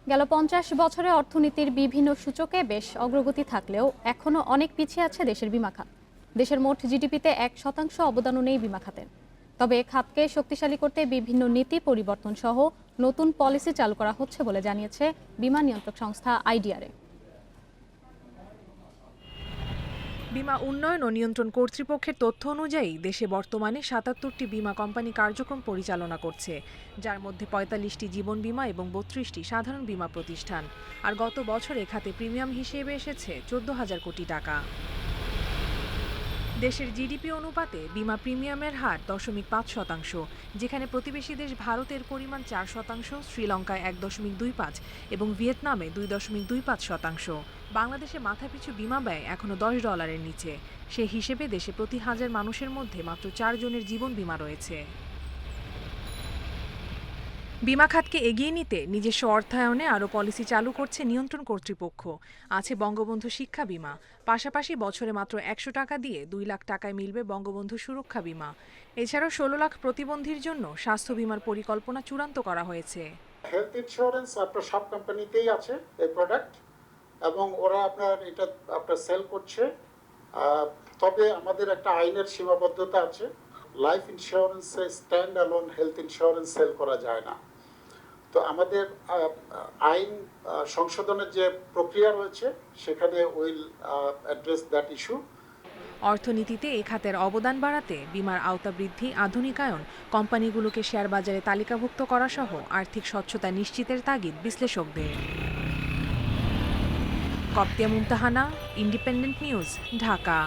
গেল ৫০ বছরে অর্থনীতির বিভিন্ন সূচকে বেশ অগ্রগতি থাকলেও এখনো অনেক পিছিয়ে আছে দেশের বিমা খাত। দেশের মোট জিডিপিতে ১% অবদানও নেই বিমা খাতের। তবে এ খাতকে শক্তিশালী করতে বিভিন্ন নীতি পরিবর্তন সহ নতুন পলিসি চালু করা হচ্ছে বলে জানিয়েছে বিমা নিয়ন্ত্রক সংস্থা আইডিআরএ। বীমা উন্নয়ন ও নিয়ন্ত্রণ কর্তৃপক্ষের তথ্য অনুযায়ী দেশে বর্তমানে ৭৭টি বীমা কোম্পানি কার্যক্রম পরিচালনা করছে, যার মধ্যে ৪৫টি জীবন বীমা এবং ৩২টি সাধারণ বীমা প্রতিষ্ঠান। আর গত বছর এ খাতে প্রিমিয়াম হিসেবে এসেছে ১৪,০০০ কোটি টাকা। দেশের জিডিপি অনুপাতে বীমা প্রিমিয়ামের হার ০.৫%, যেখানে প্রতিবেশী দেশ ভারতের পরিমাণ ৪%, শ্রীলঙ্কায় ১.২৫ এবং ভিয়েতনামে ২.২৫%। বাংলাদেশে মাথাপিছু বীমা ব্যয় এখনও $১০ নিচে। সে হিসেবে দেশে প্রতি ১,০০০ মানুষের মধ্যে মাত্র ৪ জনের জীবন বীমা রয়েছে। বীমা খাতকে এগিয়ে নিতে নিজস্ব অর্থায়নে আরও পলিসি চালু করছে নিয়ন্ত্রণ কর্তৃপক্ষ। আছে বঙ্গবন্ধু শিক্ষা বীমা, পাশাপাশি বছরে মাত্র ১০০ টাকা দিয়ে ২ লাখ টাকায় মিলবে বঙ্গবন্ধু সুরক্ষা বীমা। এছাড়াও ১৬ লাখ প্রতিবন্ধীর জন্য স্বাস্থ্য বীমার পরিকল্পনা চূড়ান্ত করা হয়েছে। হেলথ ইন্স্যুরেন্স আপনার সব কোম্পানিতেই আছে এই প্রোডাক্ট, এবং ওরা আপনার সেল করছে। তবে আমাদের একটা আইনের সীমাবদ্ধতা আছে। লাইফ ইন্স্যুরেন্সে stand alone health insurance sale করা যায় না। তো আমাদের আইন সংশোধনের যে প্রক্রিয়া রয়েছে সেখানে উইল অ্যাড্রেস দ্যাট ইস্যু। অর্থনীতিতে এ খাতের অবদান বাড়াতে বীমার আওতা বৃদ্ধি, আধুনিকায়ন, কোম্পানিগুলোকে শেয়ার বাজারে তালিকাভুক্ত করা সহ আর্থিক স্বচ্ছতা নিশ্চিতের তাগিদ বিশ্লেষকদের। কপ্তিয়া মুমতাহানা, ইন্ডিপেন্ডেন্ট নিউজ, ঢাকা।